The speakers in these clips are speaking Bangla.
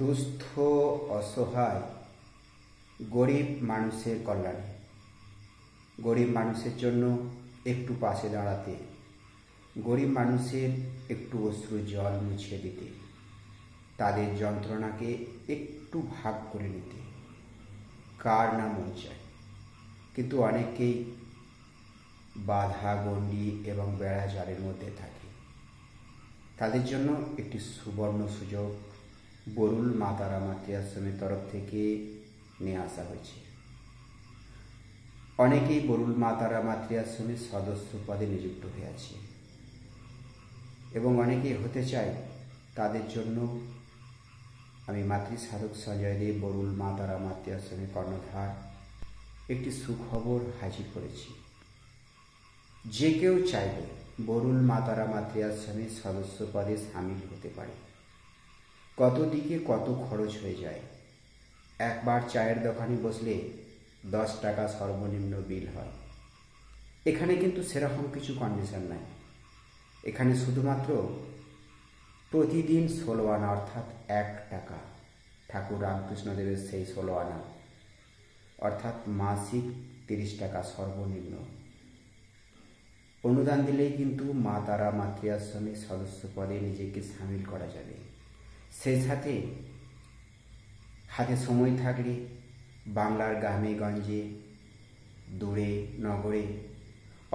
দুস্থ অসহায় গরিব মানুষের কল্যাণে, গরিব মানুষের জন্য একটু পাশে দাঁড়াতে, গরিব মানুষের একটু অশ্রু জল মুছে দিতে, তাদের যন্ত্রণাকে একটু ভাগ করে নিতে কার না মন চায়। কিন্তু অনেকেই বাধা গণ্ডি এবং বেড়া জালের মধ্যে থাকে। তাদের জন্য একটি সুবর্ণ সুযোগ বরুল মা তারা মাতৃ আশ্রমের তরফ থেকে নিয়ে আসা হয়েছে। অনেকেই বরুল মা তারা মাতৃ আশ্রমের সদস্য পদে নিযুক্ত হয়ে আছে এবং অনেকেই হতে চায়। তাদের জন্য আমি মাতৃ সাধক সঞ্জয় দেব বরুল মা তারা মাতৃ আশ্রমের কর্ণধার একটি সুখবর হাজির করেছি। যে কেউ চাইলে বরুল মা তারা মাতৃ আশ্রমের সদস্য পদে সামিল হতে পারে। কত দিকে কত খরচ হয়ে যায়। একবার চায়ের দোকানে বসলে 10 টাকা সর্বনিম্ন বিল হয়। এখানে কিন্তু সেরকম কিছু কন্ডিশন নাই। এখানে শুধুমাত্র প্রতিদিন 16 আনা অর্থাৎ 1 টাকা, ঠাকুর রামকৃষ্ণদেবের সেই 16 আনা অর্থাৎ মাসিক 30 টাকা সর্বনিম্ন অনুদান দিলেই কিন্তু মা তারা মাতৃ আশ্রমের সদস্য পদে নিজেকে সামিল করা যাবে। সেই সাথে হাতে সময় থাকলে বাংলার গ্রামে গঞ্জে দূরে নগরে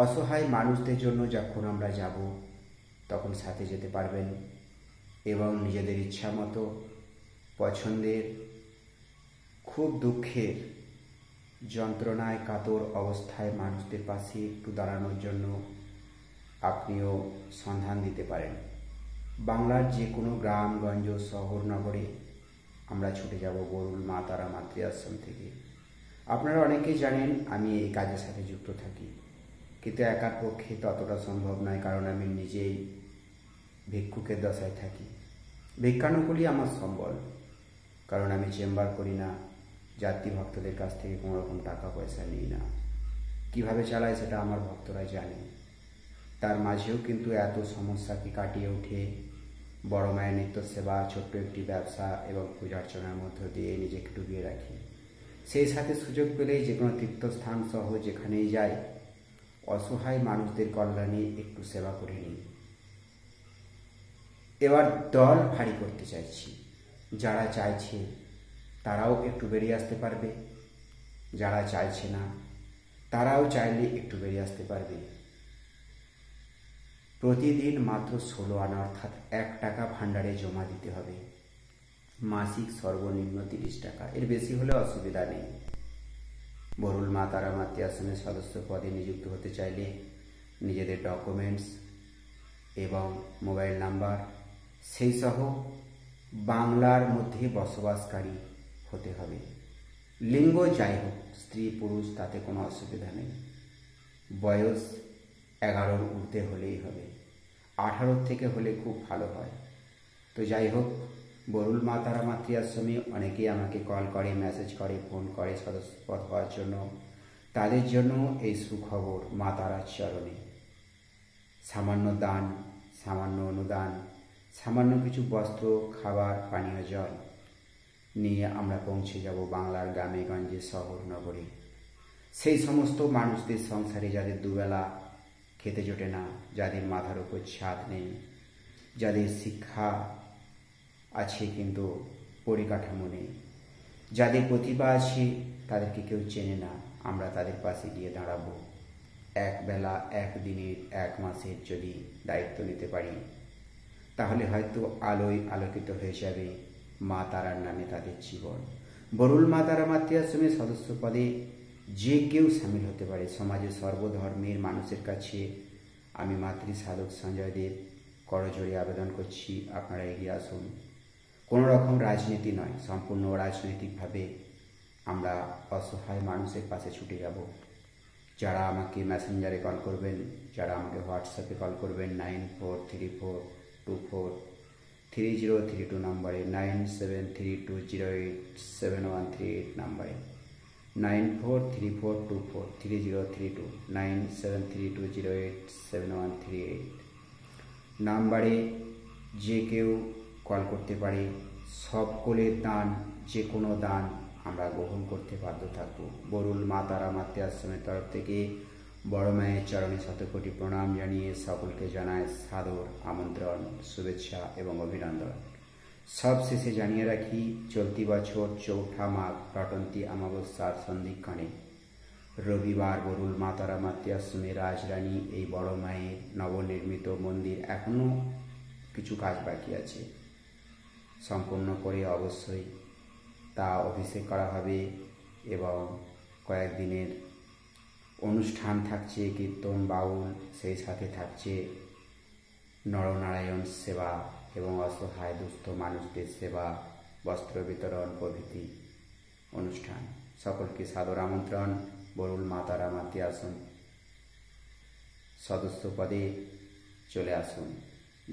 অসহায় মানুষদের জন্য যখন আমরা যাব তখন সাথে যেতে পারবেন এবং নিজেদের ইচ্ছা মতো পছন্দের খুব দুঃখের যন্ত্রণায় কাতর অবস্থায় মানুষদের পাশে একটু দাঁড়ানোর জন্য আপনিও সন্ধান দিতে পারেন। বাংলার যে কোনো গ্রামগঞ্জ শহর নগরে আমরা ছুটে যাব বরুল মা তারা মাতৃ আশ্রম থেকে। আপনারা অনেকেই জানেন আমি এই কাজের সাথে যুক্ত থাকি, কিন্তু একার পক্ষে ততটা সম্ভব নয়, কারণ আমি নিজেই ভিক্ষুকের দশায় থাকি। ভিক্ষানুকূলই আমার সম্বল, কারণ আমি চেম্বার করি না, যাত্রী ভক্তদের কাছ থেকে কোনো রকম টাকা পয়সা নিই না। কিভাবে চালায় সেটা আমার ভক্তরা জানে। তার মাঝেও কিন্তু এত সমস্যাকে কাটিয়ে উঠে বড় মায়ের নিত্য সেবা, ছোট্ট একটি ব্যবসা এবং পূজার্চনার মধ্য দিয়ে নিজেকে ডুবিয়ে রাখি। সেই সাথে সুযোগ পেলেই যে কোনো তীর্থস্থান সহ যেখানেই যাই অসহায় মানুষদের কল্যাণে একটু সেবা করে নিই। এবার দল ভারী করতে চাইছি। যারা চাইছে তারাও একটু বেরিয়ে আসতে পারবে, যারা চাইছে না তারাও চাইলে একটু বেরিয়ে আসতে পারবে। প্রতিদিন মাত্র 16 আনা অর্থাৎ 1 টাকা ভাণ্ডারে জমা দিতে হবে। মাসিক সর্বনিম্ন 30 টাকা, এর বেশি হলে অসুবিধা নেই। বরুল মা তারা মাতৃ আশ্রমের সদস্য পদে নিযুক্ত হতে চাইলে নিজেদের ডকুমেন্টস এবং মোবাইল নাম্বার সেই সহ বাংলার মধ্যে বসবাসকারী হতে হবে। লিঙ্গ যাই হোক, স্ত্রী পুরুষ তাতে কোনো অসুবিধা নেই। বয়স 11-র ঊর্ধ্বে হলেই হবে, 18 থেকে হলে খুব ভালো হয়। তো যাই হোক, বরুল মা তারা মাতৃ আশ্রমে অনেকেই আমাকে কল করে, মেসেজ করে, ফোন করে সদস্যপদ হওয়ার জন্য। তাদের জন্য এই সুখবর মা তারার চরণে। সামান্য দান, সামান্য অনুদান, সামান্য কিছু বস্ত্র, খাবার, পানীয় জল নিয়ে আমরা পৌঁছে যাব বাংলার গ্রামে গঞ্জে শহর নগরে। সেই সমস্ত মানুষদের সংসারে যাদের দুবেলা খেতে জোটে না, যাদের মাথার উপর ছাদ নেই, যাদের শিক্ষা আছে কিন্তু পরিকাঠামো নেই, যাদের প্রতিভা আছে তাদেরকে কেউ চেনে না, আমরা তাদের পাশে গিয়ে দাঁড়াবো। এক বেলা, এক দিনের, 1 মাসের যদি দায়িত্ব নিতে পারি তাহলে হয়তো আলোয় আলোকিত হয়ে যাবে মা তারার নামে তাদের জীবন। বরুল মা তারা মাতৃ আশ্রমের সদস্য পদে যে কেউ সামিল হতে পারে। সমাজের সর্বধর্মের মানুষের কাছে আমি মাতৃ সাধক সঞ্জয় দেব করজোড়ে আবেদন করছি, আপনারা এগিয়ে আসুন। কোনো রকম রাজনীতি নয়, সম্পূর্ণ রাজনৈতিকভাবে আমরা অসহায় মানুষের পাশে ছুটে যাব। যারা আমাকে মেসেঞ্জারে কল করবেন, যারা আমাকে হোয়াটসঅ্যাপে কল করবেন 9434243032 নম্বরে, 9732087138 নম্বরে, 9434243032 9732087138 নাম্বারে যে কেউ কল করতে পারে। সকলের দান, যে কোনো দান আমরা গ্রহণ করতে বাধ্য থাকব। বরুল মা তারা মাতৃ আশ্রমের তরফ থেকে বড় মায়ের চরণে শতকোটি প্রণাম জানিয়ে সকলকে জানায় সাদর আমন্ত্রণ, শুভেচ্ছা এবং অভিনন্দন। সব শেষে জানিয়ে রাখি, চলতি বছর ৪ঠা মাঘ রটন্তী অমাবস্যার সন্ধিক্ষণে রবিবার বরুল মা তারা মাতৃ আশ্রমে রাজরানী এই বড় মায়ের নবনির্মিত মন্দির এখনও কিছু কাজ বাকি আছে, সম্পূর্ণ করে অবশ্যই তা অভিষেক করা হবে এবং কয়েকদিনের অনুষ্ঠান থাকছে, কীর্তন বাউল, সেই সাথে থাকছে নরনারায়ণ সেবা এবং অসহায় দুস্থ মানুষদের সেবা, বস্ত্র বিতরণ প্রভৃতি অনুষ্ঠান। সকলকে সাদর আমন্ত্রণ। বরুল মা তারা মাতৃ আশ্রম সদস্য পদে চলে আসুন।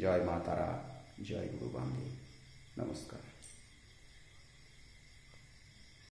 জয় মা তারা, জয় গুরু বামদেব। নমস্কার।